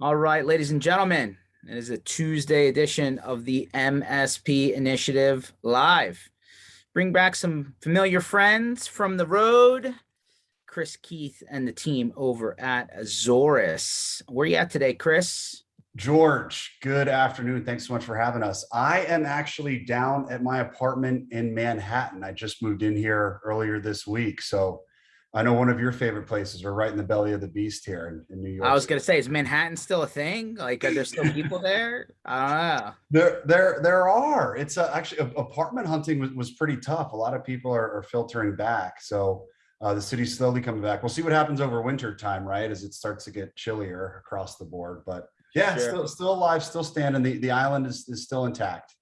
All right, ladies and gentlemen, it is a Tuesday edition of the MSP Initiative Live. Bring back some familiar friends from the road. Chris Keith and the team over at Zorus. Where you at today, Chris? George, good afternoon. Thanks so much for having us. I am actually down at my apartment in Manhattan. I just moved in here earlier this week. So I know one of your favorite places. We're right in the belly of the beast here in New I York was City. gonna say, is Manhattan still a thing? Like, are there still people there? I don't know. There are. It's actually apartment hunting was pretty tough. A lot of people are filtering back. So the city's slowly coming back. We'll see what happens over winter time, right? As it starts to get chillier across the board. But yeah, Sure. still alive, still standing. The island is still intact.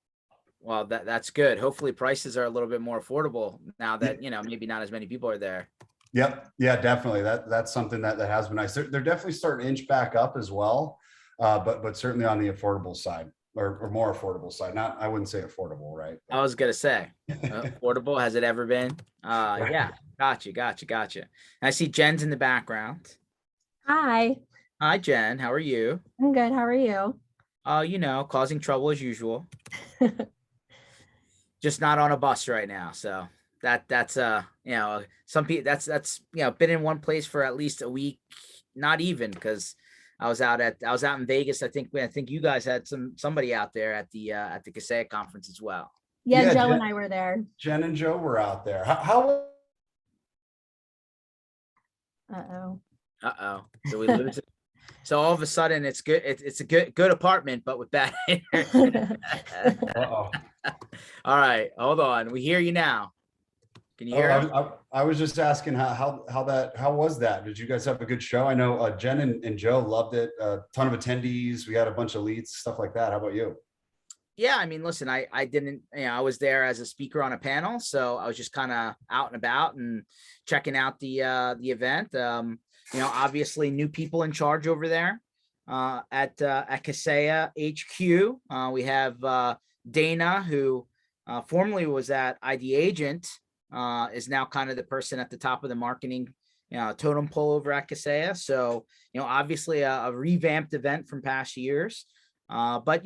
Well, that's good. Hopefully, prices are a little bit more affordable now Yeah, that maybe not as many people are there. yep. Yeah, definitely. That's something that has been nice. They're definitely starting to inch back up as well. But certainly on the affordable side or more affordable side. Not, I wouldn't say affordable, right? I was gonna say, But, affordable has it ever been? Yeah, right. gotcha. I see Jen's in the background. Hi, Hi, Jen. How are you? I'm good. How are you? Causing trouble as usual. Just not on a bus right now. So that's some people that's been in one place for at least a week, not even because I was out in Vegas. I think you guys had somebody out there at the Casea conference as well. Yeah, Yeah, Joe and I were there. Jen and Joe were out there. How Uh-oh. So we lose it. So all of a sudden it's good. It's a good apartment, but with bad internet. uh-oh. All right, hold on. We hear you now. Can you Oh, hear us? I was just asking how was that? Did you guys have a good show? I know Jen and Joe loved it. A ton of attendees. We had a bunch of leads, stuff like that. How about you? Yeah, I mean, listen, I didn't, I was there as a speaker on a panel, so I was just kind of out and about and checking out the event. Obviously new people in charge over there at Kaseya HQ. We have Dana, who formerly was at ID Agent, is now kind of the person at the top of the marketing totem pole over at Kaseya. So, obviously a revamped event from past years. But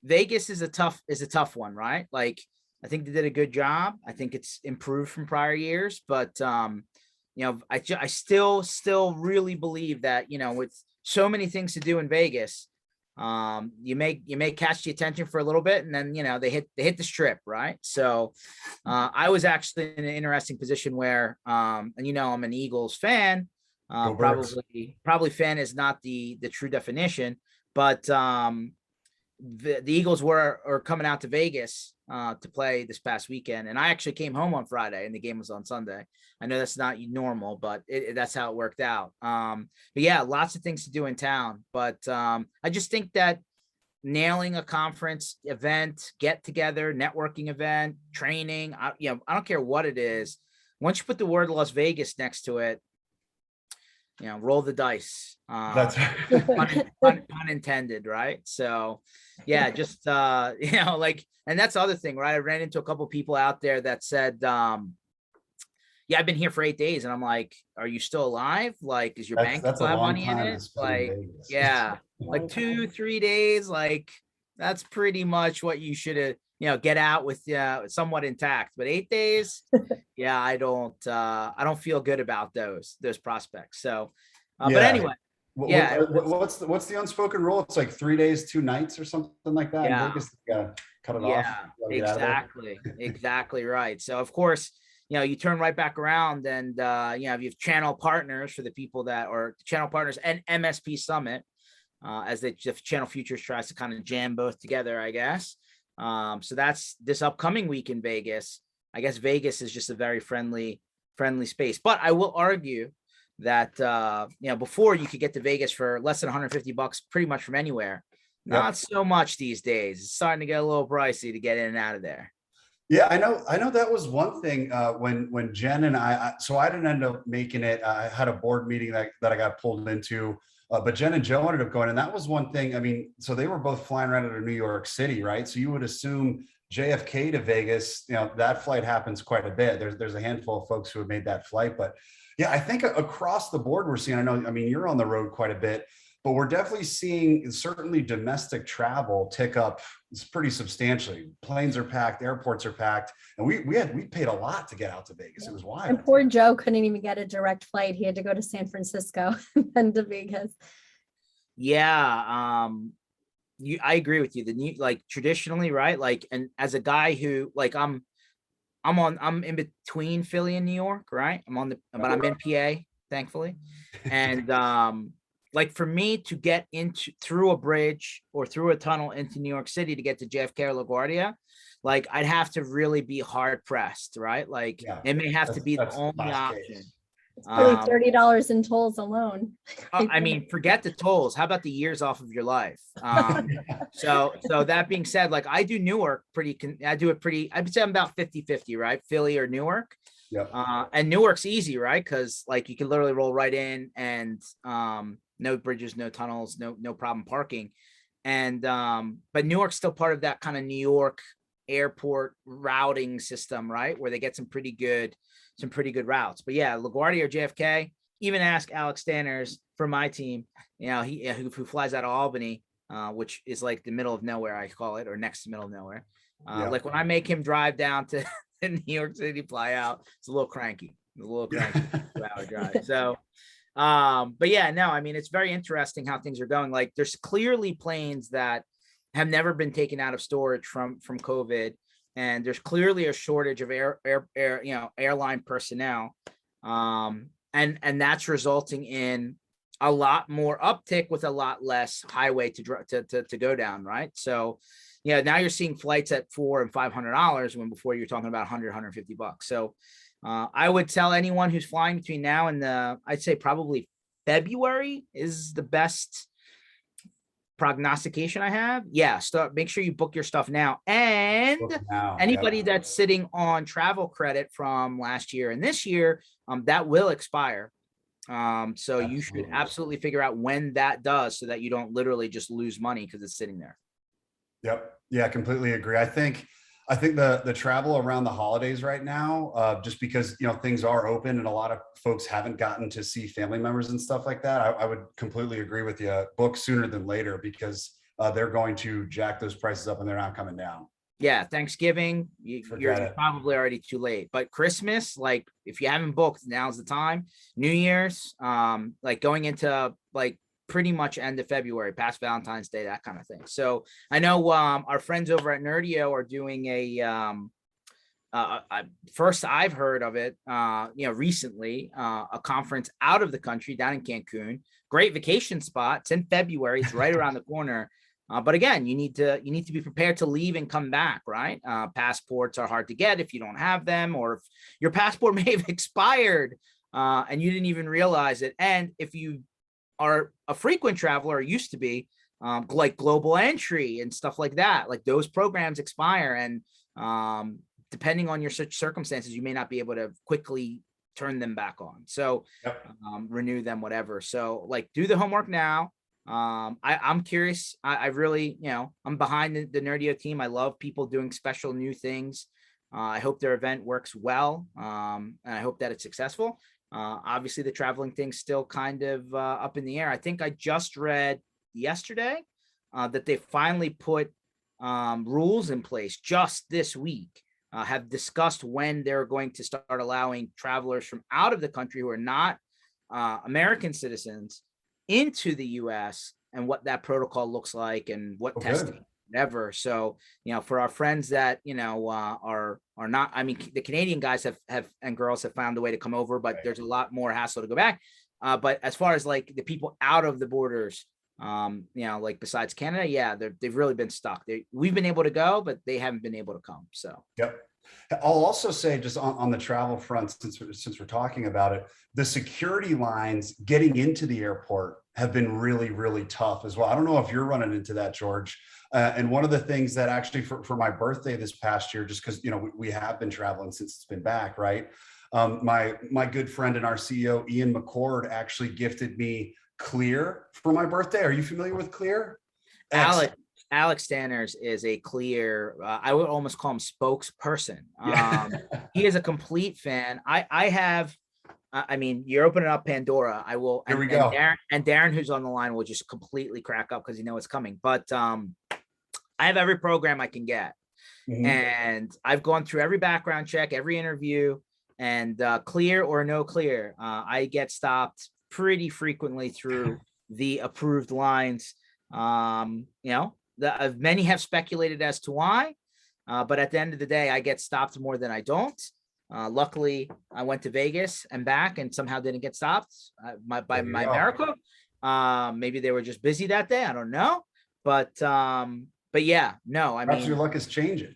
Vegas is a tough one, right? Like, I think they did a good job. I think it's improved from prior years, but I still really believe that, with so many things to do in Vegas, you may catch the attention for a little bit, and then they hit the strip, right? So I was actually in an interesting position where and I'm an Eagles fan. Go Birds. Probably fan is not the true definition, but the Eagles are coming out to Vegas to play this past weekend, and I actually came home on Friday, and the game was on Sunday. I know that's not normal, but that's how it worked out. But yeah, lots of things to do in town. But I just think that nailing a conference event, get together, networking event, training, I don't care what it is. Once you put the word Las Vegas next to it, roll the dice. That's Pun intended, right? So yeah, just and that's the other thing, right? I ran into a couple of people out there that said, yeah, I've been here for 8 days, and I'm like, are you still alive? Like, is your bank that's a still have long money in time to it? spend in Like, Vegas. yeah, like Long time. 2-3 days, like that's pretty much what you should have, get out with somewhat intact. But 8 days, yeah, I don't feel good about those prospects. So but Yeah. anyway, yeah, What's the unspoken rule? It's like 3 days, 2 nights or something like that in yeah, Vegas. You gotta cut it off. yeah, You gotta get out of there. exactly right. So of course, you turn right back around, and if you have channel partners for the people that are channel partners and MSP Summit, as the Channel Futures tries to kind of jam both together, I guess. So that's this upcoming week in Vegas. I guess Vegas is just a very friendly space, but I will argue that before you could get to Vegas for less than $150 pretty much from anywhere. Not Yep. so much these days. It's starting to get a little pricey to get in and out of there. Yeah, I know that was one thing when Jen and so I didn't end up making it. I had a board meeting that I got pulled into, but Jen and Joe ended up going, and that was one thing. I mean, so they were both flying around to New York City, right? So you would assume JFK to Vegas, that flight happens quite a bit. There's a handful of folks who have made that flight, but yeah, I think across the board we're seeing. I know, I mean, you're on the road quite a bit. but we're definitely seeing certainly domestic travel tick up pretty substantially. Planes are packed, airports are packed, and we paid a lot to get out to Vegas. It was wild. And poor Joe couldn't even get a direct flight. He had to go to San Francisco and then to Vegas. Yeah. I agree with you. The new, like traditionally, right? Like, and as a guy who like I'm in between Philly and New York, right? But I'm in PA, thankfully. And like for me to get into through a bridge or through a tunnel into New York City to get to JFK or LaGuardia, like I'd have to really be hard pressed, right? Like it may have to be the only option. It's probably $30 in tolls alone. I mean, forget the tolls. How about the years off of your life? So that being said, like I do Newark I'd say I'm about 50-50, right? Philly or Newark. Yeah. And Newark's easy, right? Because like you can literally roll right in and no bridges, no tunnels, no problem parking. And but Newark's still part of that kind of New York airport routing system, right? Where they get some pretty good routes. But yeah, LaGuardia or JFK, even ask Alex Stanners from my team, you know, who flies out of Albany, which is like the middle of nowhere, I call it, or next to middle of nowhere. Like when I make him drive down to New York City, fly out, it's a little cranky. 2-hour drive. So, but yeah, no, I mean, it's very interesting how things are going. Like there's clearly planes that have never been taken out of storage from COVID. And there's clearly a shortage of airline personnel. And that's resulting in a lot more uptick with a lot less highway to go down. Right. So, yeah, now you're seeing flights at $400 and $500 when before you're talking about $100-$150. So I would tell anyone who's flying between now and I'd say probably February is the best prognostication I have. Yeah, make sure you book your stuff now. And anybody that's sitting on travel credit from last year and this year, that will expire. So you should absolutely figure out when that does so that you don't literally just lose money because it's sitting there. Yep. Yeah, I completely agree. I think the travel around the holidays right now, just because, you know, things are open and a lot of folks haven't gotten to see family members and stuff like that. I would completely agree with you. Book sooner than later because they're going to jack those prices up and they're not coming down. Yeah, Thanksgiving, you're probably already too late. But Christmas, like if you haven't booked, now's the time. New Year's, like going into like pretty much end of February, past Valentine's Day, that kind of thing. So I know our friends over at Nerdio are doing first I've heard of it, recently, a conference out of the country down in Cancun. Great vacation spot. It's in February. It's right around the corner. But again, you need to be prepared to leave and come back, right? Passports are hard to get if you don't have them, or if your passport may have expired and you didn't even realize it. And if you are a frequent traveler, or used to be, like global entry and stuff like that, like those programs expire, and depending on your such circumstances, you may not be able to quickly turn them back on. So renew them, whatever. So like do the homework now. I'm curious. I really, I'm behind the Nerdio team. I love people doing special new things. I hope their event works well. And I hope that it's successful. Obviously the traveling thing's still kind of up in the air. I think I just read yesterday that they finally put rules in place just this week, have discussed when they're going to start allowing travelers from out of the country who are not American citizens into the US and what that protocol looks like and what testing, whatever. So, for our friends that, are not, I mean, the Canadian guys have and girls have found a way to come over, but there's a lot more hassle to go back. But as far as like the people out of the borders, like besides Canada, yeah, they've really been stuck. We've been able to go, but they haven't been able to come. So, yep. I'll also say just on the travel front, since we're talking about it, the security lines getting into the airport have been really, really tough as well. I don't know if you're running into that, George. And one of the things that actually for my birthday this past year, just because, we have been traveling since it's been back, right? My good friend and our CEO, Ian McCord, actually gifted me Clear for my birthday. Are you familiar with Clear? Alex Stanners is a Clear, I would almost call him spokesperson. He is a complete fan. I have I mean, you're opening up Pandora. I will. Here we And go. Darren, who's on the line, will just completely crack up because you know it's coming. But I have every program I can get, and I've gone through every background check, every interview, and clear or no clear. I get stopped pretty frequently through the approved lines. Many have speculated as to why, but at the end of the day, I get stopped more than I don't. Luckily, I went to Vegas and back and somehow didn't get stopped by my miracle. Maybe they were just busy that day. I don't know. But yeah, no, I Perhaps mean, your luck is changing.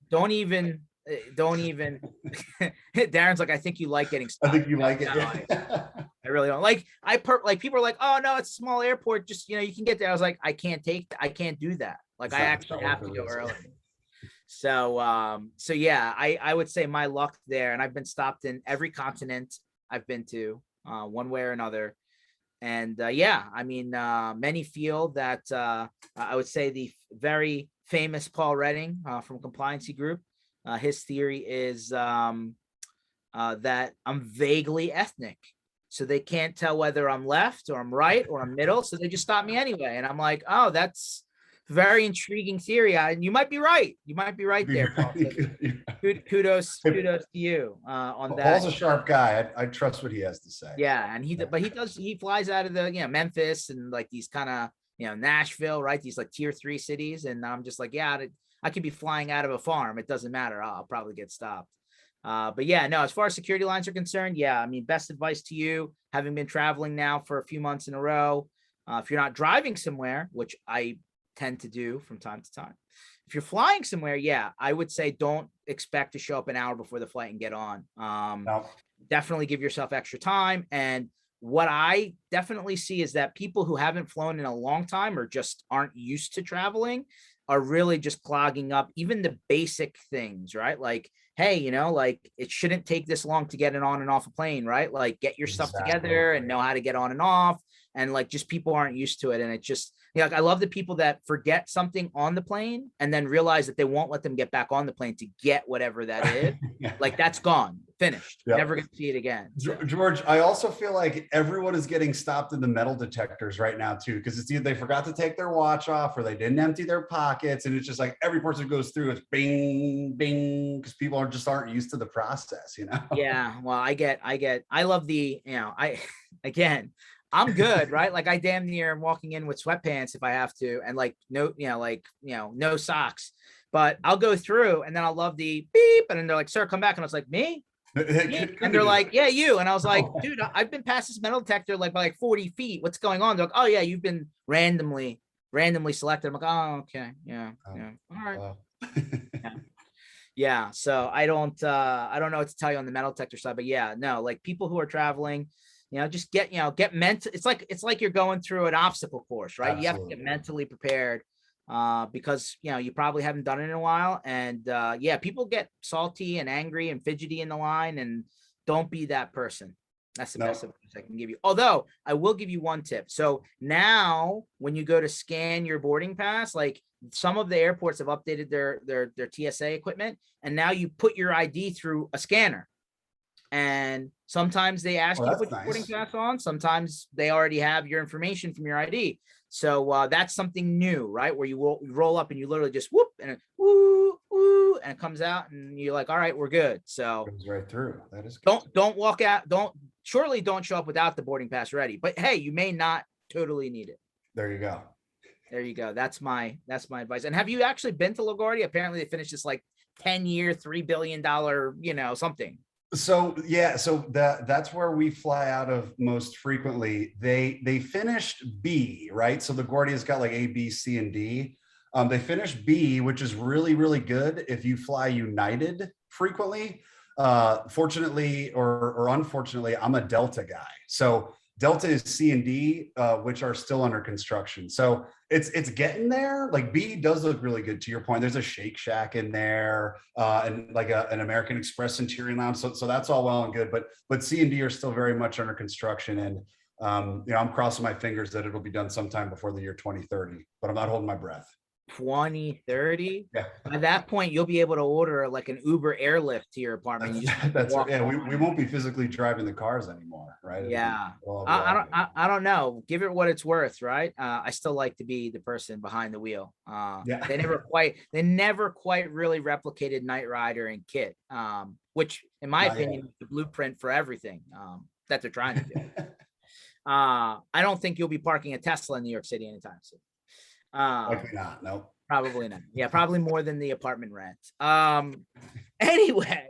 don't even. Darren's like, I think you like getting stopped. I think you like it. No, I really don't. Like people are like, oh no, it's a small airport. Just, you can get there. I was like, I can't do that. Like I actually have to go early. So yeah, I would say my luck there, and I've been stopped in every continent I've been to, one way or another. And yeah, I mean, many feel that I would say the very famous Paul Redding from Compliancy Group, his theory is that I'm vaguely ethnic. So they can't tell whether I'm left or I'm right or I'm middle. So they just stop me anyway. And I'm like, oh, that's very intriguing theory. And you might be right. You might be right there, Paul. So kudos to you on that. Paul's a sharp guy. I trust what he has to say. Yeah, and he flies out of the Memphis and like these kind of Nashville, right? These like tier 3 cities, and I'm just like, yeah, I could be flying out of a farm. It doesn't matter. I'll probably get stopped. But yeah, no, as far as security lines are concerned, yeah, I mean, best advice to you, having been traveling now for a few months in a row, if you're not driving somewhere, which I tend to do from time to time, if you're flying somewhere, yeah, I would say don't expect to show up an hour before the flight and get on. No. Definitely give yourself extra time. And what I definitely see is that people who haven't flown in a long time or just aren't used to traveling are really just clogging up even the basic things, right? Like, hey, like it shouldn't take this long to get it on and off a plane, right? Like get your stuff together and know how to get on and off. And like, just people aren't used to it. And it just, like, I love the people that forget something on the plane and then realize that they won't let them get back on the plane to get whatever that is. Like that's gone, finished. Yep. Never gonna see it again. So. George, I also feel like everyone is getting stopped in the metal detectors right now too, because it's either they forgot to take their watch off or they didn't empty their pockets, and it's just like every person goes through, it's bing, bing, because people aren't used to the process, Yeah, well, I love the, I'm good, right? Like I damn near am walking in with sweatpants if I have to, and like no socks. But I'll go through and then I'll love the beep, and then they're like, "Sir, come back." And I was like, "Me?" And they're like, "Yeah, you." And I was like, "Dude, I've been past this metal detector like by like 40 feet. What's going on?" They're like, "Oh yeah, you've been randomly selected." I'm like, "Oh, okay, yeah, all right." Yeah. So I don't know what to tell you on the metal detector side, but yeah, no, like people who are traveling, just get mental. It's like you're going through an obstacle course, right? Absolutely. You have to get mentally prepared because, you probably haven't done it in a while. And yeah, people get salty and angry and fidgety in the line, and don't be that person. That's the best advice I can give you. Although I will give you one tip. So now when you go to scan your boarding pass, like some of the airports have updated their TSA equipment, and now you put your ID through a scanner. And sometimes they ask you to put your boarding pass on. Sometimes they already have your information from your ID. So that's something new, right? Where you roll up and you literally just whoop and woo, woo, and it comes out, and you're like, all right, we're good. So it goes right through. That is good. Don't walk out. Surely don't show up without the boarding pass ready. But hey, you may not totally need it. There you go. There you go. That's my advice. And have you actually been to LaGuardia? Apparently they finished this like 10-year, $3 billion, something. So yeah, so that's where we fly out of most frequently. They finished B, right? So LaGuardia's got like A, B, C, and D. They finished B, which is really, really good if you fly United frequently. Fortunately or unfortunately, I'm a Delta guy. So Delta is C and D, which are still under construction. So it's getting there. Like B does look really good. To your point, there's a Shake Shack in there, and like an American Express Centurion Lounge. So that's all well and good. But C and D are still very much under construction. And I'm crossing my fingers that it'll be done sometime before the year 2030. But I'm not holding my breath. 20, 30. Yeah. By that point, you'll be able to order like an Uber airlift to your apartment. You just That's walk yeah. on. We won't be physically driving the cars anymore, right? Yeah. It'll all be I don't automated. I don't know. Give it what it's worth, right? I still like to be the person behind the wheel. Yeah. They never quite really replicated Knight Rider and Kit, which in my Not yet. opinion is the blueprint for everything that they're trying to do. I don't think you'll be parking a Tesla in New York City anytime soon. Likely not. No. Probably not. Yeah, probably more than the apartment rent. Anyway,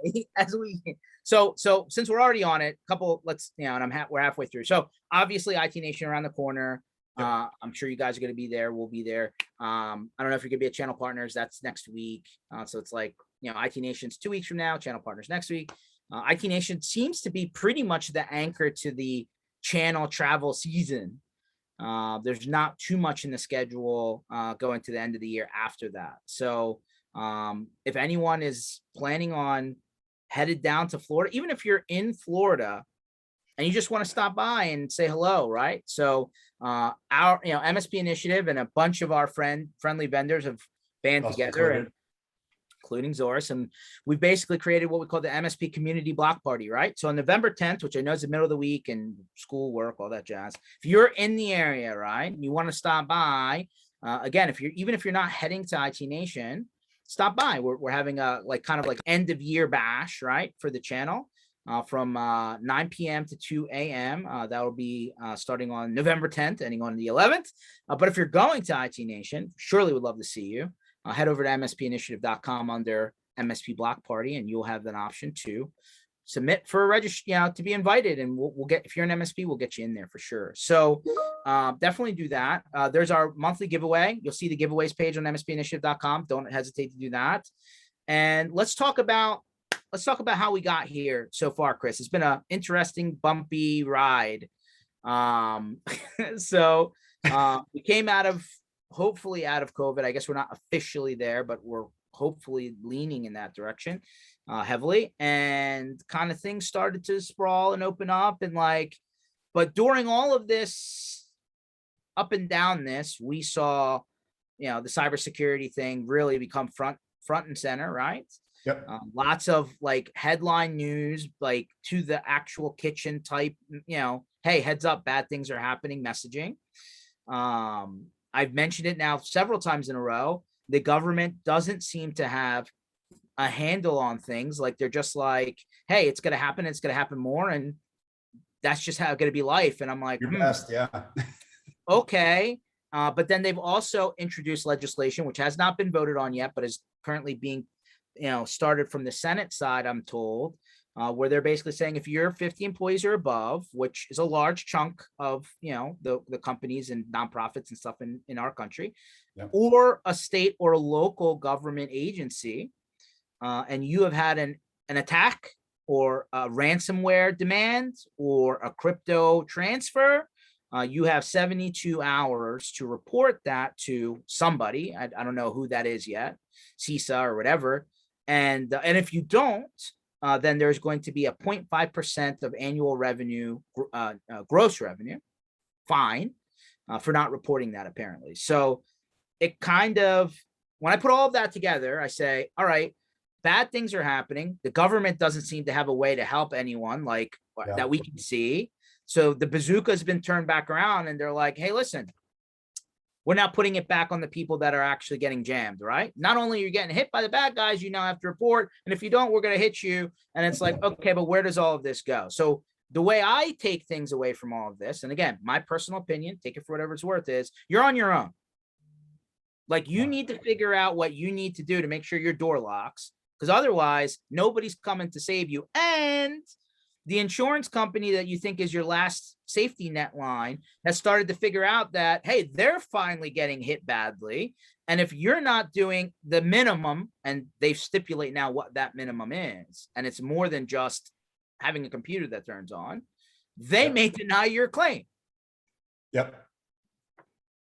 so since we're already on it, and we're halfway through. So obviously IT Nation around the corner. Yep. I'm sure you guys are going to be there. We'll be there. I don't know if you're going to be at channel partners. That's next week. So it's like, IT Nation's 2 weeks from now, channel partners next week. IT Nation seems to be pretty much the anchor to the channel travel season. There's not too much in the schedule going to the end of the year after that. So if anyone is planning on headed down to Florida, even if you're in Florida and you just want to stop by and say hello, right? So our MSP Initiative and a bunch of our friendly vendors have band together, and including Zorus, and we've basically created what we call the MSP Community Block Party, right? So on November 10th, which I know is the middle of the week and school, work, all that jazz. If you're in the area, right, and you want to stop by, again, even if you're not heading to IT Nation, stop by. We're having a kind of end of year bash, right, for the channel from 9 p.m. to 2 a.m. That will be starting on November 10th, ending on the 11th. But if you're going to IT Nation, surely would love to see you. Head over to mspinitiative.com under MSP Block Party, and you'll have an option to submit for a register, to be invited. And we'll get, if you're an MSP, we'll get you in there for sure. So definitely do that. There's our monthly giveaway. You'll see the giveaways page on mspinitiative.com. Don't hesitate to do that. And let's talk about how we got here so far, Chris. It's been an interesting, bumpy ride. So we came hopefully out of COVID. I guess we're not officially there, but we're hopefully leaning in that direction heavily, and kind of things started to sprawl and open up, and but during all of this up and down we saw, the cybersecurity thing really become front and center, right? Yep. Lots of headline news, to the actual kitchen type, hey, heads up, bad things are happening messaging. I've mentioned it now several times in a row. The government doesn't seem to have a handle on things. They're just hey, it's going to happen. It's going to happen more. And that's just how it's going to be life. And I'm like, your best. Yeah. Okay. But then they've also introduced legislation, which has not been voted on yet, but is currently being, started from the Senate side, I'm told, where they're basically saying if you're 50 employees or above, which is a large chunk of, the companies and nonprofits and stuff in our country, yep, or a state or a local government agency, and you have had an attack or a ransomware demand or a crypto transfer, you have 72 hours to report that to somebody. I don't know who that is yet, CISA or whatever. And if you don't, then there's going to be a 0.5% of annual revenue, gross revenue, fine, for not reporting that, apparently. So it kind of, when I put all of that together, I say, all right, bad things are happening. The government doesn't seem to have a way to help anyone that we can see. So the bazooka has been turned back around, and they're like, hey, listen, we're now putting it back on the people that are actually getting jammed, right? Not only are you getting hit by the bad guys, you now have to report. And if you don't, we're going to hit you. And it's like, okay, but where does all of this go? So the way I take things away from all of this, and again, my personal opinion, take it for whatever it's worth, is you're on your own. You need to figure out what you need to do to make sure your door locks, because otherwise nobody's coming to save you. And the insurance company that you think is your last safety net line has started to figure out that, hey, they're finally getting hit badly. And if you're not doing the minimum, and they stipulate now what that minimum is, and it's more than just having a computer that turns on, they may deny your claim. Yep.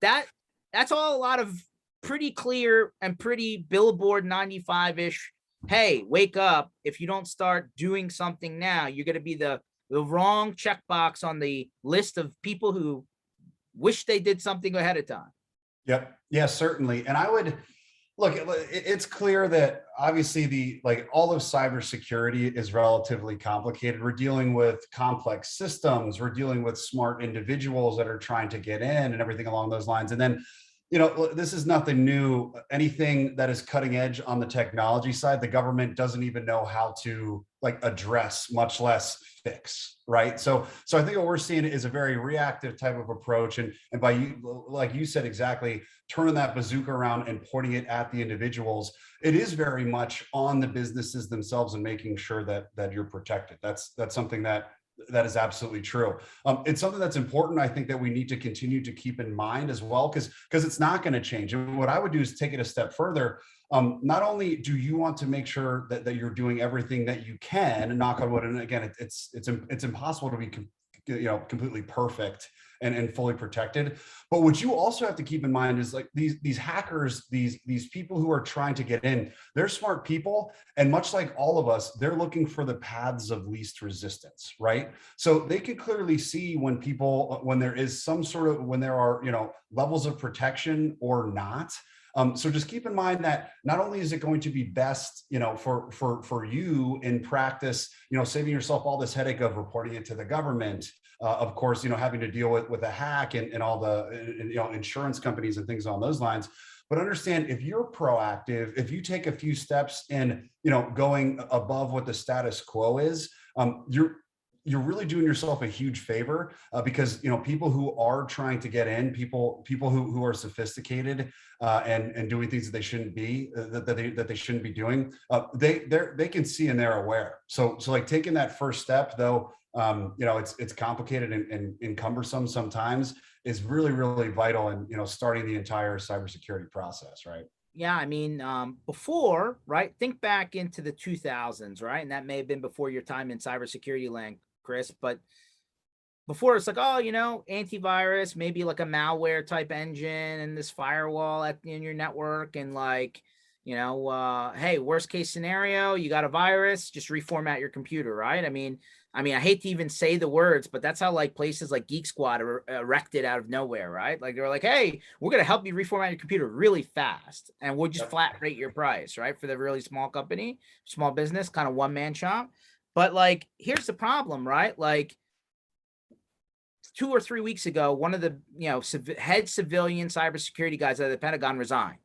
That's all a lot of pretty clear and pretty Billboard 95-ish. Hey, wake up. If you don't start doing something now, you're going to be the wrong checkbox on the list of people who wish they did something ahead of time. Yep. Yeah, certainly. And I would look, it's clear that obviously all of cybersecurity is relatively complicated. We're dealing with complex systems. We're dealing with smart individuals that are trying to get in and everything along those lines. And then, this is nothing new. Anything that is cutting edge on the technology side, the government doesn't even know how to address, much less fix, right? So I think what we're seeing is a very reactive type of approach. And by you, like you said, exactly, turning that bazooka around and pointing it at the individuals, it is very much on the businesses themselves and making sure that you're protected. That's something that is absolutely true. It's something that's important. I think that we need to continue to keep in mind as well, because it's not going to change. And what I would do is take it a step further. Not only do you want to make sure that you're doing everything that you can, and knock on wood, and again, it's impossible to be completely perfect and fully protected. But what you also have to keep in mind is these hackers, these people who are trying to get in, they're smart people. And much like all of us, they're looking for the paths of least resistance, right? So they can clearly see when there is when there are, levels of protection or not. So just keep in mind that not only is it going to be best, for you in practice, saving yourself all this headache of reporting it to the government, of course, having to deal with a hack and all the insurance companies and things on those lines. But understand, if you're proactive, if you take a few steps in, going above what the status quo is, you're really doing yourself a huge favor, because people who are trying to get in, people who are sophisticated and doing things that they shouldn't be, that they shouldn't be doing, they can see and they're aware. So taking that first step, though, it's complicated and cumbersome sometimes, is really, really vital in starting the entire cybersecurity process, right? Yeah, I mean, before, right? Think back into the 2000s, right? And that may have been before your time in cybersecurity land, Chris, but before it's antivirus, maybe like a malware type engine and this firewall in your network, and hey, worst case scenario, you got a virus, just reformat your computer, right? I mean, I hate to even say the words, but that's how places like Geek Squad are erected out of nowhere, right? They're like, hey, we're going to help you reformat your computer really fast, and we'll just flat rate your price, right? For the really small company, small business, kind of one-man shop. But here's the problem, right? 2 or 3 weeks ago, one of the head civilian cybersecurity guys at the Pentagon resigned,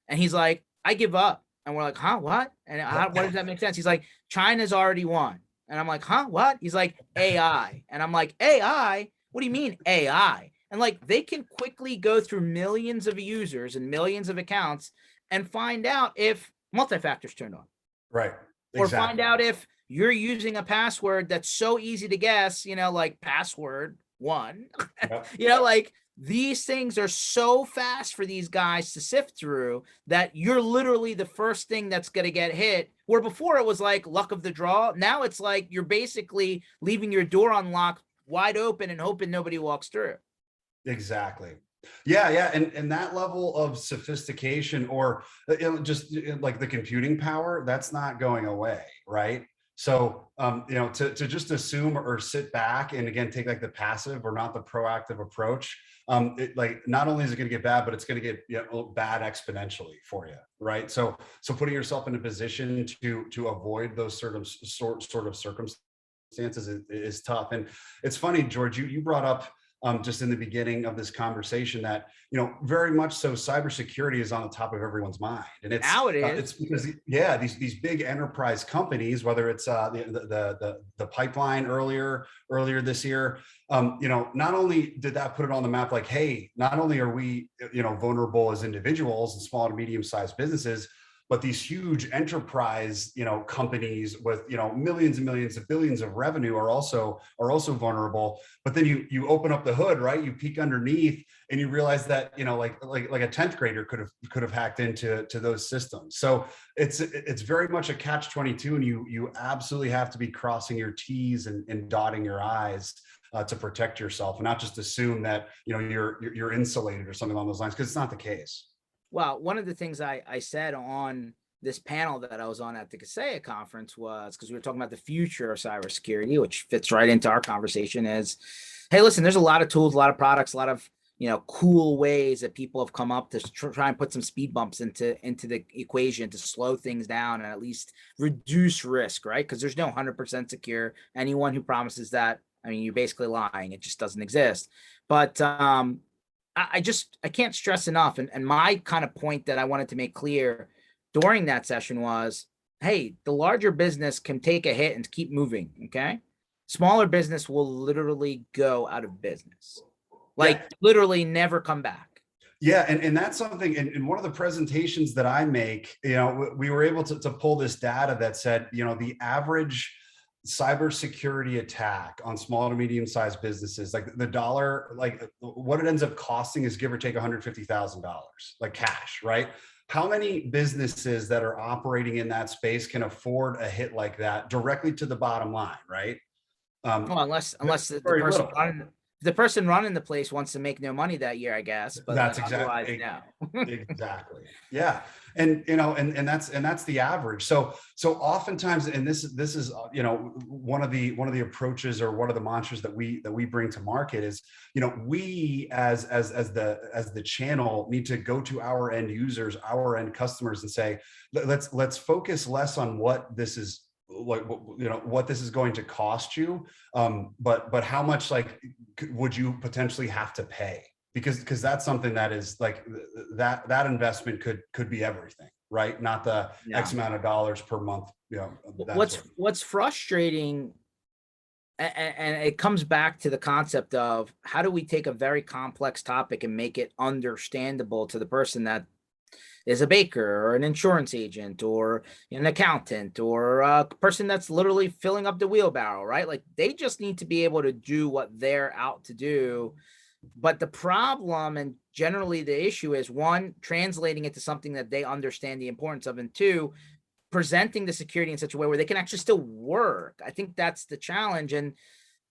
and he's like, I give up. And we're like, huh, what? And what does that make sense? He's like, China's already won. And I'm like, huh, what? He's like, AI. And I'm like, AI? What do you mean AI? And they can quickly go through millions of users and millions of accounts and find out if multi-factor's turned on. Right. Exactly. Or find out if you're using a password that's so easy to guess, like password 1. Yep. These things are so fast for these guys to sift through that you're literally the first thing that's going to get hit. Where before it was luck of the draw. Now it's you're basically leaving your door unlocked wide open and hoping nobody walks through. Exactly. Yeah. And that level of sophistication, or just the computing power, that's not going away, right? So, to just assume or sit back and again, take the passive or not the proactive approach, not only is it going to get bad, but it's going to get bad exponentially for you, right? So putting yourself in a position to avoid those sort of circumstances is tough. And it's funny, George, you brought up just in the beginning of this conversation that very much so cybersecurity is on the top of everyone's mind, and now it is. It's because these big enterprise companies, whether it's the pipeline earlier this year, not only did that put it on the map, hey, not only are we vulnerable as individuals and small to medium-sized businesses, but these huge enterprise, companies with, millions and millions of billions of revenue are also vulnerable. But then you open up the hood, right? You peek underneath and you realize that, like a 10th grader could have hacked into those systems. So it's very much a catch-22, and you absolutely have to be crossing your T's and dotting your I's to protect yourself, and not just assume that, you're insulated or something along those lines, because it's not the case. Well, one of the things I said on this panel that I was on at the CASEA conference was, because we were talking about the future of cybersecurity, which fits right into our conversation, is, hey, listen, there's a lot of tools, a lot of products, a lot of cool ways that people have come up to try and put some speed bumps into the equation to slow things down and at least reduce risk, right? Because there's no 100% secure. Anyone who promises that, I mean, you're basically lying. It just doesn't exist. But I can't stress enough. And my kind of point that I wanted to make clear during that session was, hey, the larger business can take a hit and keep moving. Okay. Smaller business will literally go out of business. Like literally never come back. Yeah. And that's something in one of the presentations that I make, we were able to pull this data that said, the average cybersecurity attack on small to medium sized businesses, like the dollar, like what it ends up costing is give or take $150,000, like cash, right? How many businesses that are operating in that space can afford a hit like that directly to the bottom line, right? Well, unless the person running the place wants to make no money that year, I guess. But that's exactly exactly. Yeah. And and that's the average. So oftentimes, and this is one of the approaches or one of the mantras that we bring to market is, we as the channel need to go to our end users, our end customers, and say, let's focus less on what this is, like, what this is going to cost you, but how much, like, would you potentially have to pay, because that's something that is like that investment could be everything, right? Not the X amount of dollars per month. What's frustrating, and it comes back to the concept of how do we take a very complex topic and make it understandable to the person that is a baker or an insurance agent or an accountant or a person that's literally filling up the wheelbarrow, right? Like they just need to be able to do what they're out to do. But the problem, and generally the issue, is one, translating it to something that they understand the importance of, and two, presenting the security in such a way where they can actually still work. I think that's the challenge. And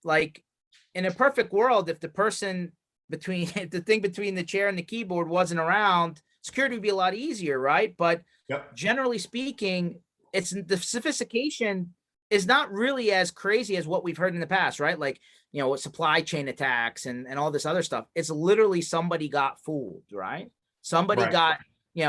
like in a perfect world, if the person the thing between the chair and the keyboard wasn't around, security would be a lot easier, right? But generally speaking, it's the sophistication is not really as crazy as what we've heard in the past, right? Like, supply chain attacks and all this other stuff. It's literally somebody got fooled, right? Somebody got,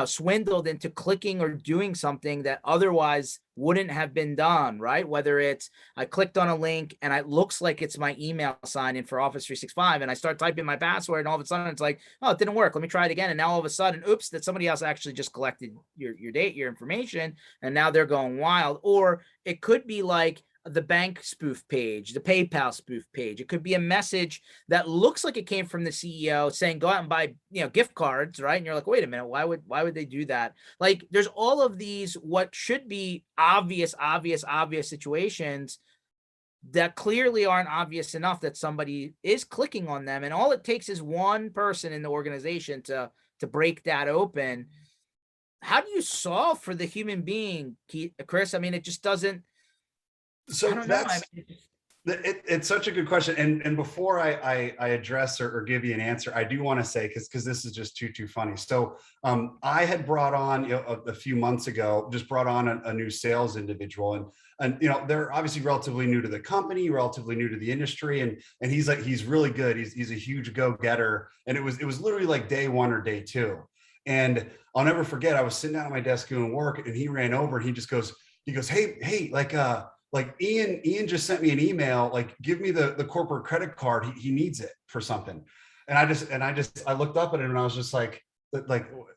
swindled into clicking or doing something that otherwise wouldn't have been done, right? Whether it's I clicked on a link and it looks like it's my email sign in for Office 365 and I start typing my password and all of a sudden it's like, oh, it didn't work. Let me try it again. And now all of a sudden, oops, that somebody else actually just collected your date, your information, and now they're going wild. Or it could be like the bank spoof page, the PayPal spoof page. It could be a message that looks like it came from the CEO saying, go out and buy, gift cards, right? And you're like, wait a minute, why would they do that? Like there's all of these, what should be obvious situations that clearly aren't obvious enough that somebody is clicking on them. And all it takes is one person in the organization to break that open. How do you solve for the human being, Chris? I mean, it just doesn't. So it's such a good question. And before I address or give you an answer, I do want to say, because this is just too funny. So I had brought on, a few months ago, just brought on a new sales individual, and they're obviously relatively new to the company, relatively new to the industry, and he's really good. He's a huge go-getter, and it was literally like day one or day two. And I'll never forget, I was sitting down at my desk doing work, and he ran over and he goes, hey, like Ian just sent me an email, like, give me the corporate credit card. He needs it for something. And I looked up at him and I was just like,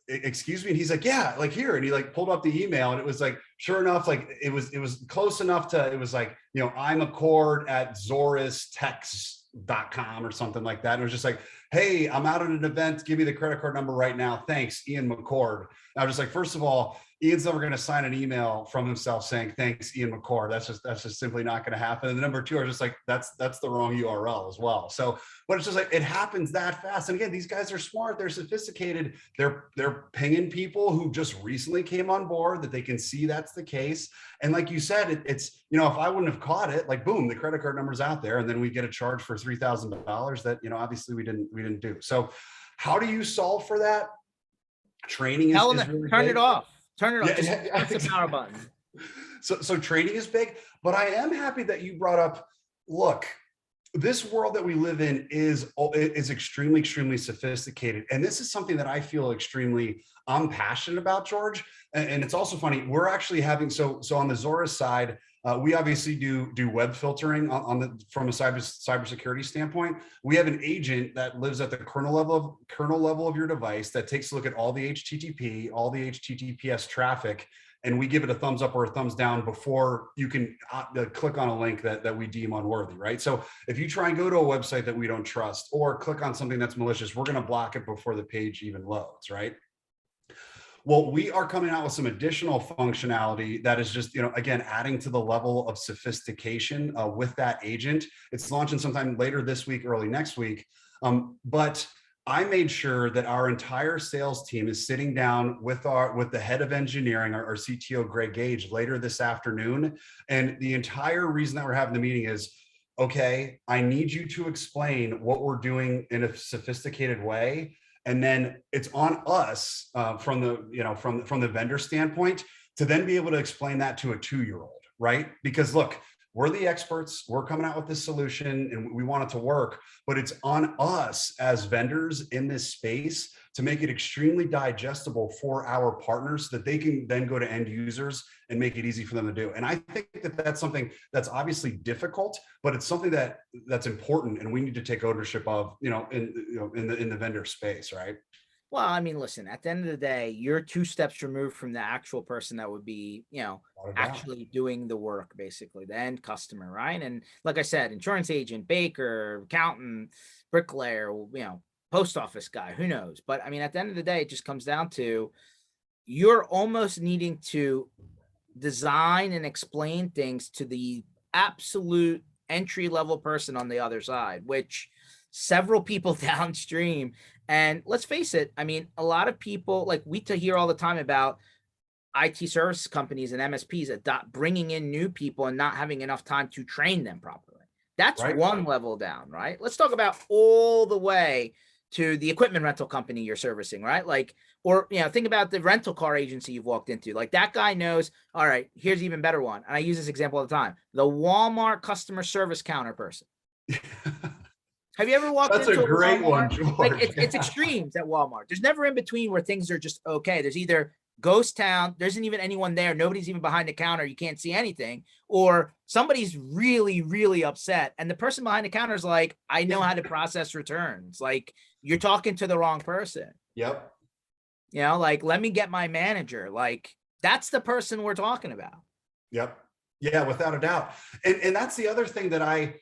excuse me. And he's like, yeah, like here. And he like pulled up the email and it was like, sure enough, like it was close enough to, it was like, I'm a cord at zorustex.com or something like that. And it was just like, hey, I'm out at an event. Give me the credit card number right now. Thanks, Ian McCord. And I was just like, first of all, Ian's never going to sign an email from himself saying, thanks, Ian McCord. That's just simply not going to happen. And the number two, are just like, that's the wrong URL as well. So, but it's just like, it happens that fast. And again, these guys are smart. They're sophisticated. They're pinging people who just recently came on board that they can see that's the case. And like you said, it's, if I wouldn't have caught it, like, boom, the credit card number's out there. And then we get a charge for $3,000 that, obviously we didn't do. So how do you solve for that? Training is really turn big. it off. Turn it off. Yeah, Just the power button. So training is big, but I am happy that you brought up, look, this world that we live in is extremely, extremely sophisticated. And this is something that I feel I'm passionate about, George. And it's also funny, we're actually having, so on the Zorus side, we obviously do web filtering from a cybersecurity standpoint. We have an agent that lives at the kernel level of your device that takes a look at all the HTTP, all the HTTPS traffic, and we give it a thumbs up or a thumbs down before you can click on a link that we deem unworthy, right? So if you try and go to a website that we don't trust or click on something that's malicious, we're going to block it before the page even loads, right? Well, we are coming out with some additional functionality that is just, again, adding to the level of sophistication with that agent. It's launching sometime later this week, early next week. But I made sure that our entire sales team is sitting down with the head of engineering, our CTO, Greg Gage, later this afternoon. And the entire reason that we're having the meeting is, okay, I need you to explain what we're doing in a sophisticated way. And then it's on us from the vendor standpoint to then be able to explain that to a 2-year-old, right? Because look, we're the experts, we're coming out with this solution and we want it to work, but it's on us as vendors in this space to make it extremely digestible for our partners so that they can then go to end users and make it easy for them to do. And I think that that's something that's obviously difficult, but it's something that's important and we need to take ownership of, in the vendor space, right? Well, I mean, listen, at the end of the day, you're 2 steps removed from the actual person that would be, actually doing the work, basically, the end customer, right? And like I said, insurance agent, baker, accountant, bricklayer, post office guy, who knows? But I mean, at the end of the day, it just comes down to you're almost needing to design and explain things to the absolute entry level person on the other side, which several people downstream. And let's face it, I mean, a lot of people, like we hear all the time about IT service companies and MSPs bringing in new people and not having enough time to train them properly. That's Right. one level down, right? Let's talk about all the way to the equipment rental company you're servicing, right? Like, or, think about the rental car agency you've walked into. Like that guy knows, all right, here's an even better one. And I use this example all the time. The Walmart customer service counter person. Have you ever walked That's into a great Walmart? one, George. Like it's extremes at Walmart. There's never in between where things are just okay. There's either ghost town, there isn't even anyone there, nobody's even behind the counter, you can't see anything, or somebody's really, really upset. And the person behind the counter is like, I know how to process returns. Like, you're talking to the wrong person. Yep. Like, let me get my manager. Like, that's the person we're talking about. Yep. Yeah, without a doubt. And that's the other thing that I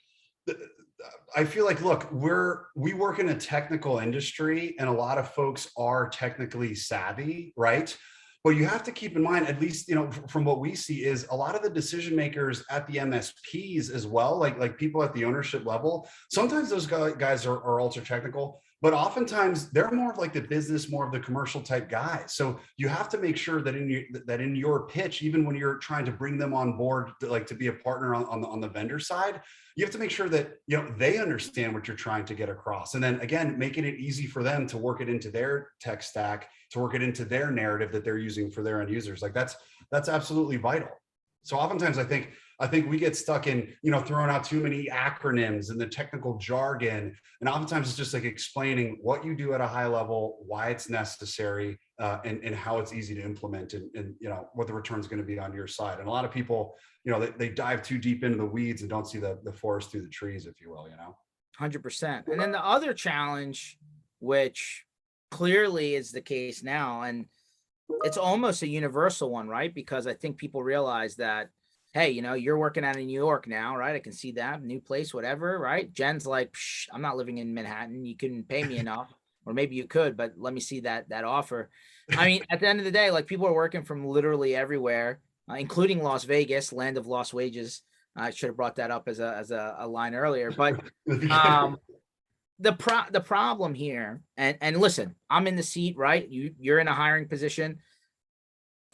feel like, look, we work in a technical industry and a lot of folks are technically savvy, right? But you have to keep in mind, at least, from what we see, is a lot of the decision makers at the MSPs as well, like people at the ownership level, sometimes those guys are ultra technical, but oftentimes they're more of like the business, more of the commercial type guys. So you have to make sure that in your pitch, even when you're trying to bring them on board, to be a partner on the vendor side, you have to make sure that they understand what you're trying to get across. And then again, making it easy for them to work it into their tech stack, to work it into their narrative that they're using for their end users. Like that's absolutely vital. So oftentimes I think we get stuck in, throwing out too many acronyms and the technical jargon. And oftentimes it's just like explaining what you do at a high level, why it's necessary, and how it's easy to implement, and what the return is going to be on your side. And a lot of people, they dive too deep into the weeds and don't see the forest through the trees, if you will, 100%. And then the other challenge, which clearly is the case now, and it's almost a universal one, right? Because I think people realize that, hey, you're working out in New York now, right? I can see that new place, whatever, right? Jen's like, I'm not living in Manhattan. You couldn't pay me enough, or maybe you could, but let me see that offer. I mean, at the end of the day, like people are working from literally everywhere, including Las Vegas, land of lost wages. I should have brought that up as a line earlier, but the problem here, and listen, I'm in the seat, right? You're in a hiring position.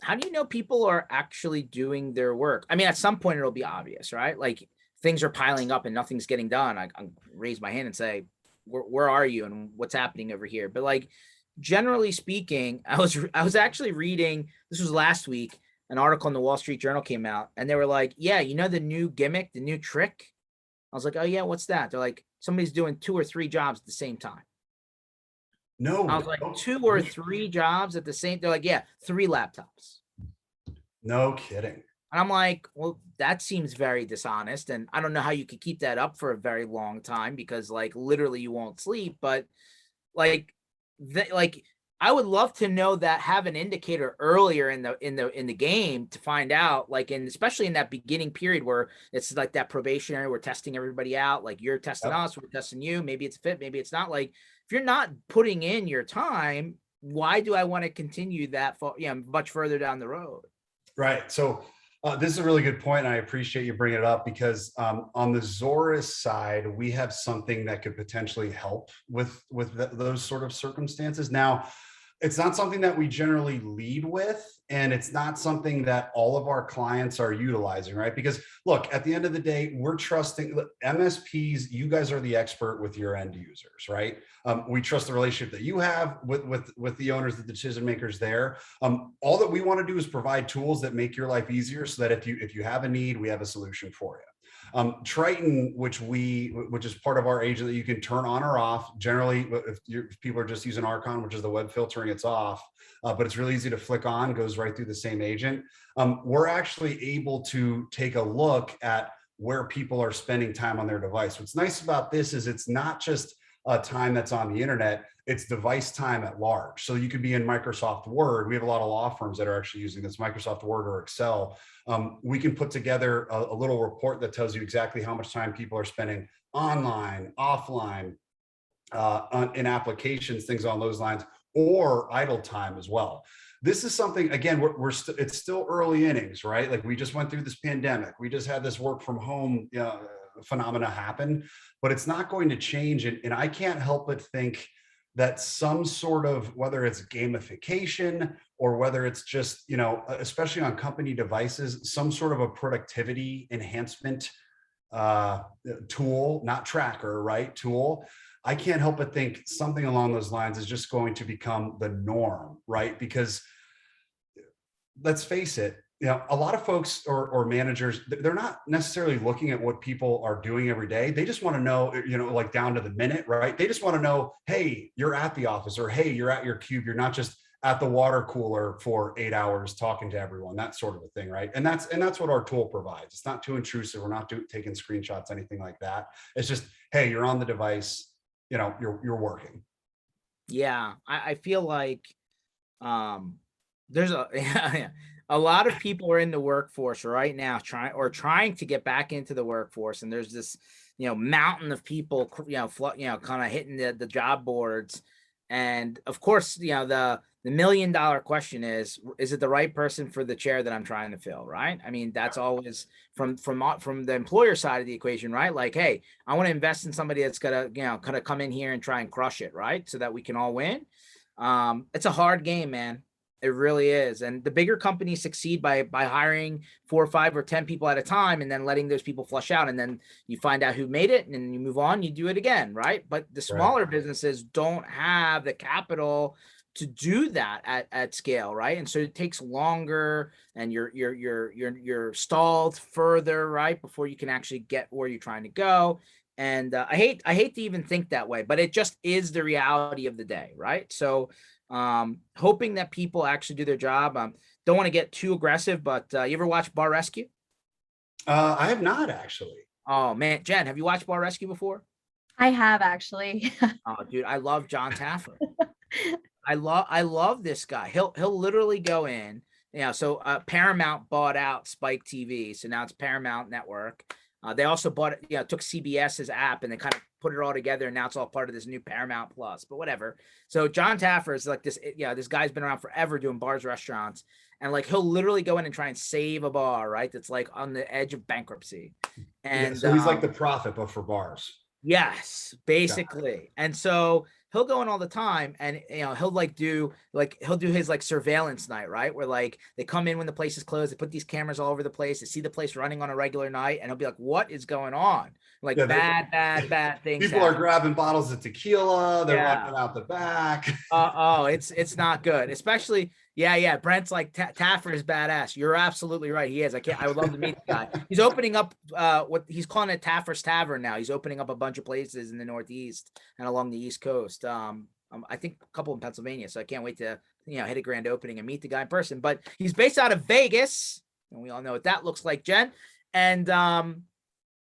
How do you know people are actually doing their work? I mean, at some point it'll be obvious, right? Like things are piling up and nothing's getting done. I raise my hand and say, where are you and what's happening over here? But like, generally speaking, I was actually reading, this was last week, an article in the Wall Street Journal came out and they were like, yeah, the new gimmick, the new trick was like, oh yeah, what's that? They're like, somebody's doing 2 or 3 jobs at the same time. No, I was like, no, 2 or 3 jobs at the same, they're like, yeah, 3 laptops. no kidding. And I'm like, well, that seems very dishonest. And I don't know how you could keep that up for a very long time because like literally you won't sleep. But like, like I would love to know that, have an indicator earlier in the game to find out, like, in especially in that beginning period where it's like that probationary, we're testing everybody out, like you're testing Yep. us, we're testing you, maybe it's a fit, maybe it's not. Like if you're not putting in your time, why do I want to continue that for, much further down the road? Right. So this is a really good point, and I appreciate you bringing it up because on the Zorus side, we have something that could potentially help with those sort of circumstances. Now, it's not something that we generally lead with, and it's not something that all of our clients are utilizing, right? Because look, at the end of the day, we're trusting MSPs. You guys are the expert with your end users, right? We trust the relationship that you have with the owners, the decision makers there. All that we want to do is provide tools that make your life easier, so that if you have a need, we have a solution for you. Triton, which is part of our agent that you can turn on or off. Generally, if people are just using Archon, which is the web filtering, it's off, but it's really easy to flick on, goes right through the same agent. We're actually able to take a look at where people are spending time on their device. What's nice about this is it's not just time that's on the internet, it's device time at large. So you could be in Microsoft Word. We have a lot of law firms that are actually using this, Microsoft Word or Excel. We can put together a little report that tells you exactly how much time people are spending online, offline, in applications, things on those lines, or idle time as well. This is something, again, it's still early innings, right? Like we just went through this pandemic. We just had this work from home phenomena happen, but it's not going to change. And I can't help but think that some sort of, whether it's gamification or whether it's just, especially on company devices, some sort of a productivity enhancement tool, not tracker, right? Tool. I can't help but think something along those lines is just going to become the norm, right? Because let's face it, a lot of folks or managers, they're not necessarily looking at what people are doing every day. They just want to know, like down to the minute, right? They just want to know, hey, you're at the office, or hey, you're at your cube. You're not just at the water cooler for 8 hours talking to everyone, that sort of a thing, right? And that's what our tool provides. It's not too intrusive. We're not taking screenshots, anything like that. It's just, hey, you're on the device, you're working. Yeah, I feel like there's a lot of people are in the workforce right now trying to get back into the workforce, and there's this mountain of people kind of hitting the job boards. And of course, the $1 million question is it the right person for the chair that I'm trying to fill, right? I mean, that's always from the employer side of the equation, right? Like, hey, I want to invest in somebody that's gonna kind of come in here and try and crush it, right? So that we can all win. It's a hard game, man. It really is. And the bigger companies succeed by hiring 4 or 5 or 10 people at a time and then letting those people flush out. And then you find out who made it and then you move on, you do it again. Right. But the smaller businesses don't have the capital to do that at scale. Right. And so it takes longer and you're stalled further, right, before you can actually get where you're trying to go. And I hate to even think that way, but it just is the reality of the day. Right. So hoping that people actually do their job. Don't want to get too aggressive, but you ever watch Bar Rescue? I have not actually. Oh man, Jen, have you watched Bar Rescue before? I have actually. Oh, dude, I love John Taffer. I love this guy. He'll literally go in. So Paramount bought out Spike TV, so now it's Paramount Network. They also bought it, took CBS's app and they kind of put it all together, and now it's all part of this new Paramount Plus. But whatever. So John Taffer is like this. This guy's been around forever doing bars, restaurants, and like he'll literally go in and try and save a bar, right? That's like on the edge of bankruptcy. And so he's like the prophet, but for bars. Yes, basically. And so he'll go in all the time and he'll do his like surveillance night, right? Where like they come in when the place is closed, they put these cameras all over the place, they see the place running on a regular night, and he'll be like, what is going on? Like bad things. People are grabbing bottles of tequila, they're running out the back. It's not good. Especially Yeah. Brent's like Taffer is badass. You're absolutely right. He is. I would love to meet the guy. He's opening up what he's calling it Taffer's Tavern now. He's opening up a bunch of places in the Northeast and along the East Coast. I think a couple in Pennsylvania. So I can't wait to, hit a grand opening and meet the guy in person. But he's based out of Vegas, and we all know what that looks like, Jen. And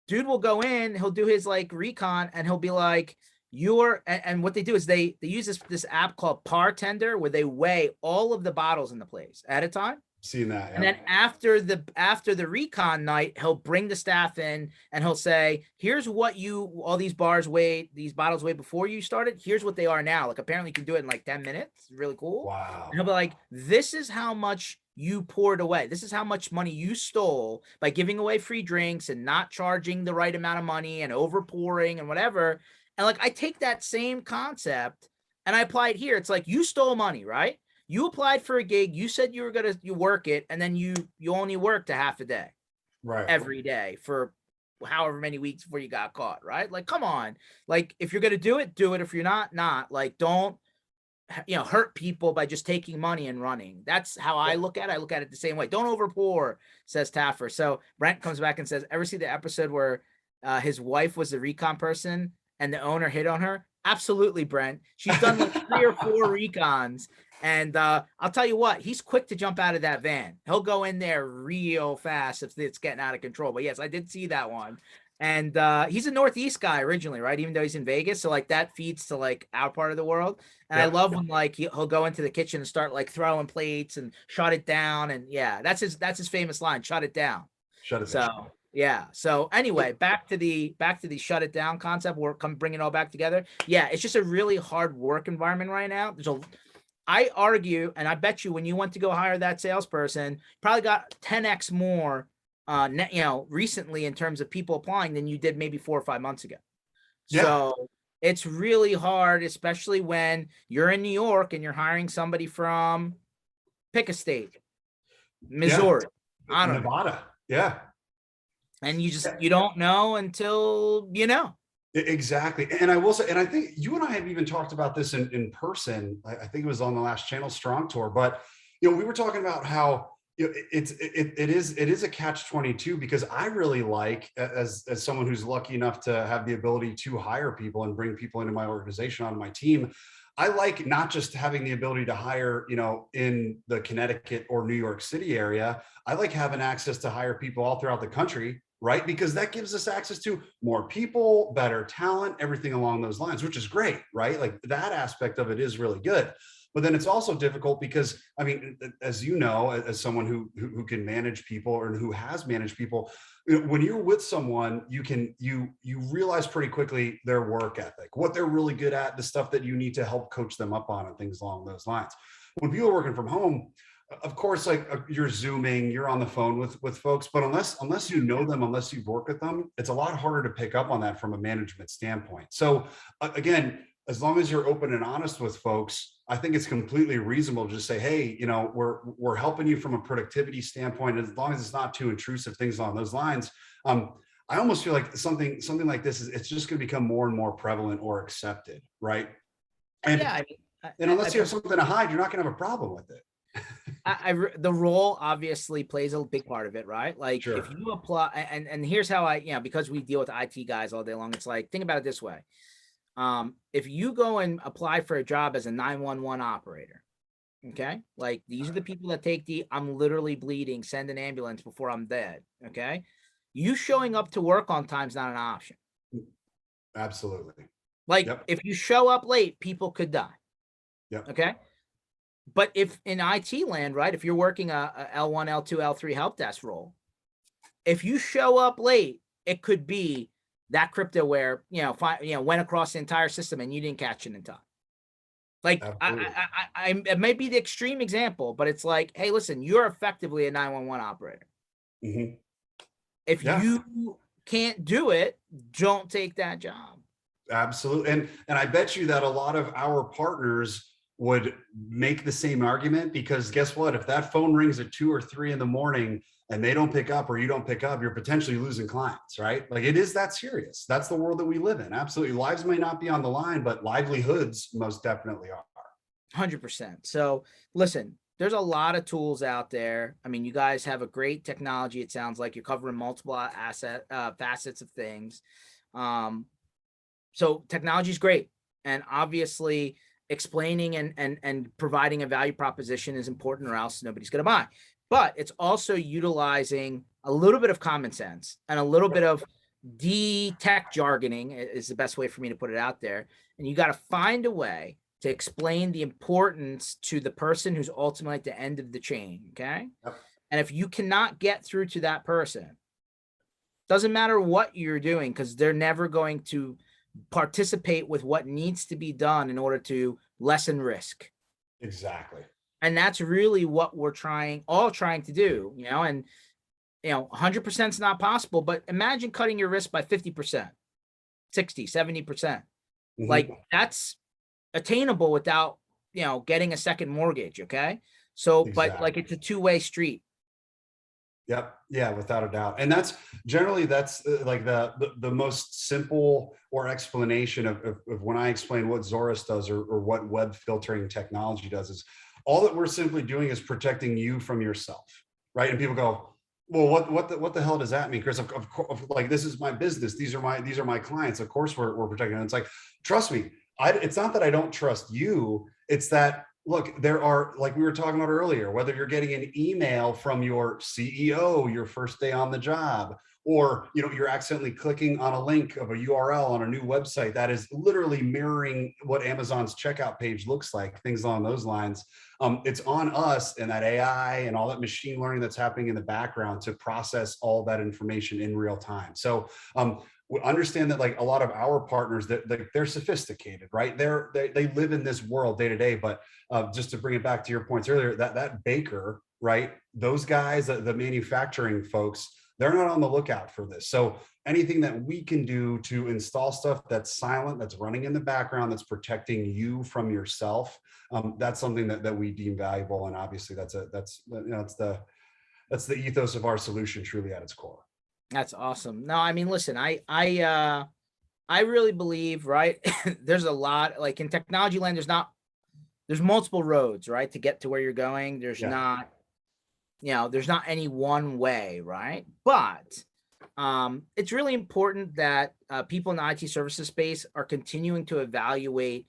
dude will go in, he'll do his like recon, and he'll be like, and what they do is they use this app called Partender, where they weigh all of the bottles in the place at a time. Seen that. Yeah. And then after the recon night, he'll bring the staff in and he'll say, here's what all these bottles weighed before you started. Here's what they are now. Like apparently you can do it in like 10 minutes. It's really cool. Wow. And he'll be like, this is how much you poured away. This is how much money you stole by giving away free drinks and not charging the right amount of money and over pouring and whatever. And like, I take that same concept and I apply it here. It's like, you stole money, right? You applied for a gig. You said you were going to work it. And then you only worked a half a day, right? Every day for however many weeks before you got caught, right? Like, come on. Like, if you're going to do it, do it. If you're not, like, don't, hurt people by just taking money and running. That's how I look at it. I look at it the same way. Don't overpour, says Taffer. So Brent comes back and says, ever see the episode where his wife was the recon person and the owner hit on her? Absolutely, Brent. She's done like 3 or 4 recons. And I'll tell you what, he's quick to jump out of that van. He'll go in there real fast if it's getting out of control. But yes, I did see that one. And he's a Northeast guy originally, right? Even though he's in Vegas. So like that feeds to like our part of the world. And I love when like he'll go into the kitchen and start like throwing plates and shut it down. And yeah, that's his famous line, shut it down. Shut it down. So yeah. So anyway, back to the shut it down concept. We're bring it all back together. Yeah, it's just a really hard work environment right now. I argue, and I bet you when you went to go hire that salesperson, probably got 10x more recently in terms of people applying than you did maybe 4 or 5 months ago. Yeah. So it's really hard, especially when you're in New York and you're hiring somebody from pick a state, Missouri, I don't Nevada. know. Yeah. And you don't know until you know. Exactly. And I will say, and I think you and I have even talked about this in person. I think it was on the last Channel Strong tour, but we were talking about how it is a catch-22, because I really like, as someone who's lucky enough to have the ability to hire people and bring people into my organization, on my team, I like not just having the ability to hire, in the Connecticut or New York City area. I like having access to hire people all throughout the country, right? Because that gives us access to more people, better talent, everything along those lines, which is great, right? Like that aspect of it is really good. But then it's also difficult because, I mean, as you know, as someone who can manage people or who has managed people, when you're with someone, you realize pretty quickly their work ethic, what they're really good at, the stuff that you need to help coach them up on, and things along those lines. When people are working from home, of course, like you're Zooming, you're on the phone with folks, but unless you know them, unless you've worked with them, it's a lot harder to pick up on that from a management standpoint. So again, as long as you're open and honest with folks, I think it's completely reasonable to just say, hey, we're helping you from a productivity standpoint, as long as it's not too intrusive, things along those lines. I almost feel like something like this it's just going to become more and more prevalent or accepted, right? And, yeah, and unless you have something to hide, you're not going to have a problem with it. The role obviously plays a big part of it, right? Like sure. If you apply, and here's how because we deal with IT guys all day long, it's like, think about it this way. If you go and apply for a job as a 911 operator, okay, like these are the people that take I'm literally bleeding, send an ambulance before I'm dead, okay? You showing up to work on time is not an option. Absolutely. Like if you show up late, people could die. Yep. Okay. But if in IT land, right, if you're working a L1, L2, L3 help desk role, if you show up late, it could be that cryptoware, went across the entire system and you didn't catch it in time. Like it may be the extreme example, but it's like, hey, listen, you're effectively a 911 operator. Mm-hmm. If you can't do it, don't take that job. Absolutely. And I bet you that a lot of our partners would make the same argument, because guess what? If that phone rings at 2 or 3 in the morning and they don't pick up, or you don't pick up, you're potentially losing clients, right? Like it is that serious. That's the world that we live in. Absolutely. Lives may not be on the line, but livelihoods most definitely are. 100%. So listen, there's a lot of tools out there. I mean, you guys have a great technology. It sounds like you're covering multiple facets of things. So technology is great. And obviously explaining and providing a value proposition is important, or else nobody's going to buy. But it's also utilizing a little bit of common sense and a little bit of tech jargoning is the best way for me to put it out there. And you got to find a way to explain the importance to the person who's ultimately at the end of the chain. Okay. Yep. And if you cannot get through to that person, doesn't matter what you're doing, because they're never going to participate with what needs to be done in order to lessen risk. Exactly. And that's really what we're all trying to do, and 100% is not possible, but imagine cutting your risk by 50%, 60, 70%. Like that's attainable without, getting a second mortgage. Okay. So, Exactly. but like it's a two-way street. Yep. Yeah, without a doubt. And that's generally like the most simple or explanation of when I explain what Zorus does or what web filtering technology does is all that we're simply doing is protecting you from yourself. Right. And people go, well, what the hell does that mean, Chris? Of course, like, this is my business. These are my clients. Of course we're protecting them. It's like, trust me, it's not that I don't trust you. It's that, look, there are, like we were talking about earlier, whether you're getting an email from your CEO your first day on the job, or you're accidentally clicking on a link of a URL on a new website that is literally mirroring what Amazon's checkout page looks like, things along those lines. It's on us and that AI and all that machine learning that's happening in the background to process all that information in real time. So we understand that, like, a lot of our partners, that they're sophisticated, right? They live in this world day to day. But just to bring it back to your points earlier, that baker, right? Those guys, the manufacturing folks, they're not on the lookout for this. So anything that we can do to install stuff that's silent, that's running in the background, that's protecting you from yourself, that's something that we deem valuable. And obviously that's the ethos of our solution, truly at its core. That's awesome. No, I mean, listen, I really believe, right? There's a lot, like in technology land, there's multiple roads, right, to get to where you're going. There's not, there's not any one way, right? But it's really important that people in the IT services space are continuing to evaluate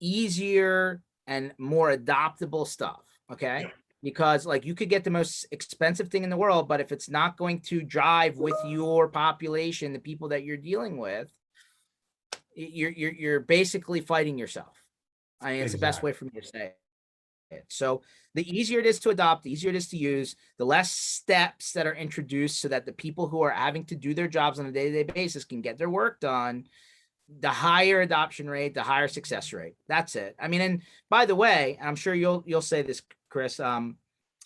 easier and more adoptable stuff. Okay. Yeah. Because, like, you could get the most expensive thing in the world, but if it's not going to drive with your population, the people that you're dealing with, you're basically fighting yourself. I mean, it's the best way for me to say it. So the easier it is to adopt, the easier it is to use, the less steps that are introduced so that the people who are having to do their jobs on a day-to-day basis can get their work done, the higher adoption rate, the higher success rate. That's it. I mean, and by the way, I'm sure you'll say this, Chris,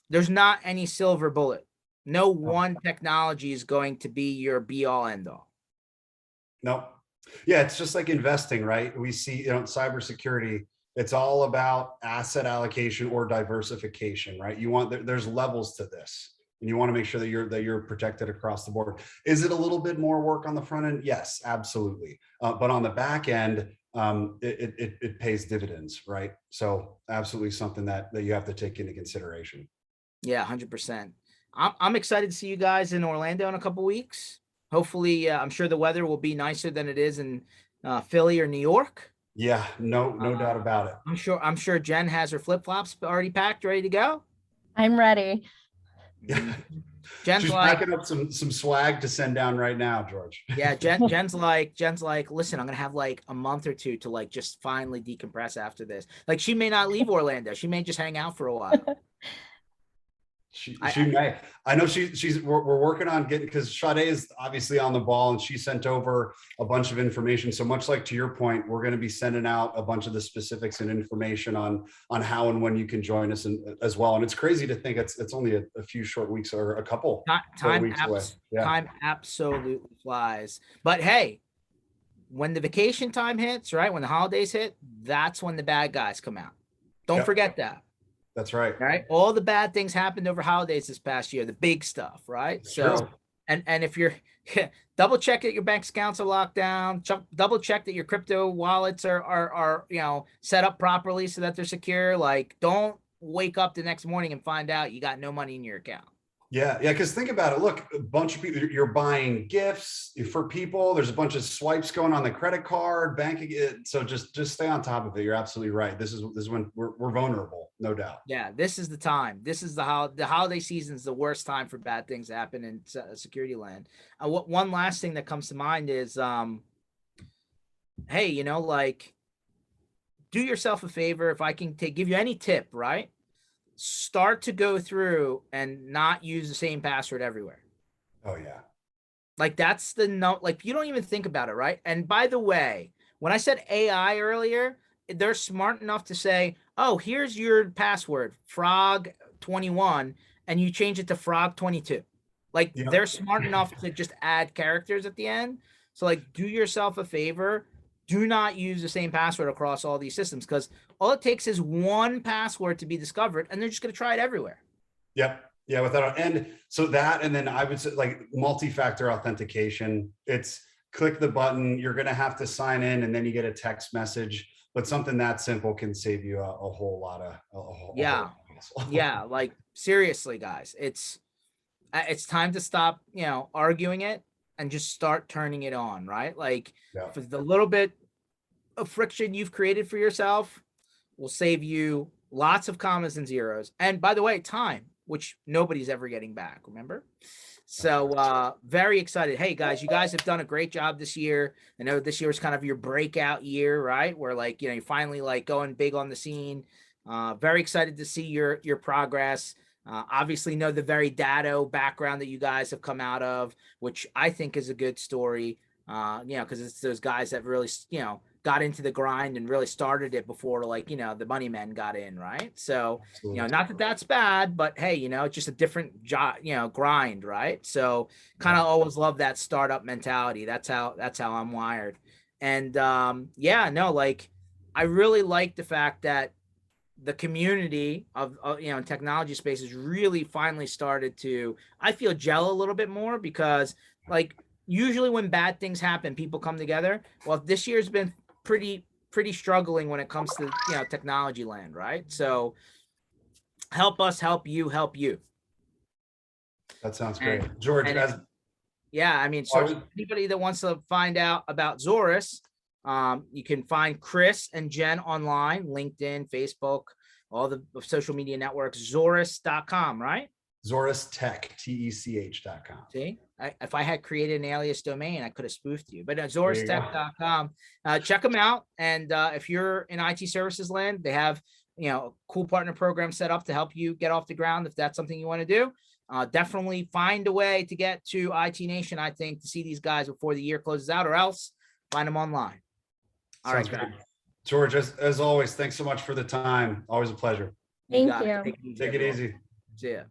there's not any silver bullet. No one technology is going to be your be all end all. No. Yeah, it's just like investing, right? We see, cybersecurity, it's all about asset allocation or diversification, right? There's levels to this, and you want to make sure that you're protected across the board. Is it a little bit more work on the front end? Yes, absolutely. But on the back end, it pays dividends, right? So absolutely something that you have to take into consideration. Yeah, 100%. I'm excited to see you guys in Orlando in a couple weeks. Hopefully, I'm sure the weather will be nicer than it is in Philly or New York. Yeah, no doubt about it. I'm sure Jen has her flip-flops already packed, ready to go. I'm ready. Jen's She's packing up some swag to send down right now, George. Yeah, Jen's like, listen, I'm gonna have like a month or two to like just finally decompress after this. Like, she may not leave Orlando. She may just hang out for a while. She may. I know we're working on getting, because Sade is obviously on the ball, and she sent over a bunch of information. So much like to your point, we're going to be sending out a bunch of the specifics and information on how and when you can join us as well. And it's crazy to think it's only a few short weeks or a couple weeks away. Yeah. Time absolutely flies. But hey, when the vacation time hits, right, when the holidays hit, that's when the bad guys come out. Don't forget that. That's right. Right. All the bad things happened over holidays this past year, the big stuff. Right. So, and if you're double check that your bank accounts are locked down, double check that your crypto wallets are set up properly so that they're secure. Like, don't wake up the next morning and find out you got no money in your account. Yeah. Because think about it. Look, a bunch of people, you're buying gifts for people. There's a bunch of swipes going on the credit card, banking. So just stay on top of it. You're absolutely right. This is when we're vulnerable, no doubt. Yeah, this is the time. This is the holiday season is the worst time for bad things to happen in security land. One last thing that comes to mind is, hey, like, do yourself a favor. If I can give you any tip, right? Start to go through and not use the same password everywhere. Oh yeah. Like that's the note. Like you don't even think about it, right? And by the way, when I said AI earlier, they're smart enough to say, "Oh, here's your password, frog21," and you change it to frog22. Like Yep. they're smart enough to just add characters at the end. So like, do yourself a favor. Do not use the same password across all these systems because all it takes is one password to be discovered, and they're just going to try it everywhere. Yep. Yeah. Without, and so that, and then I would say like multi-factor authentication. It's click the button. You're going to have to sign in, and then you get a text message. But something that simple can save you a whole lot of Yeah. Yeah. Like seriously, guys, it's time to stop, arguing it and just start turning it on, right? Like Yeah. for the little bit of friction you've created for yourself will save you lots of commas and zeros. And by the way, time, which nobody's ever getting back, remember? So very excited. Hey guys, you guys have done a great job this year. I know this year is kind of your breakout year, right? Where like, you're finally like going big on the scene. Very excited to see your progress. Obviously know the very Datto background that you guys have come out of, which I think is a good story. Because it's those guys that really, got into the grind and really started it before like, the money men got in, right? So, not that that's bad, but hey, it's just a different job, grind, right? So kind of always love that startup mentality. That's how I'm wired. And like I really like the fact that the community of technology space has really finally started to, I feel, gel a little bit more because like usually when bad things happen, people come together. Well, this year's been pretty struggling when it comes to technology land, right? So help us help you. That sounds great, George. So anybody that wants to find out about Zorus, you can find Chris and Jen online, LinkedIn, Facebook, all the social media networks, Zorus.com, right? Zorus Tech, TECH.com. See, if I had created an alias domain, I could have spoofed you. But ZorusTech.com, check them out. And if you're in IT services land, they have a cool partner program set up to help you get off the ground if that's something you want to do. Definitely find a way to get to IT Nation, I think, to see these guys before the year closes out, or else find them online. All right, guys. George, as always, thanks so much for the time. Always a pleasure. Thank you. Take it easy. See ya.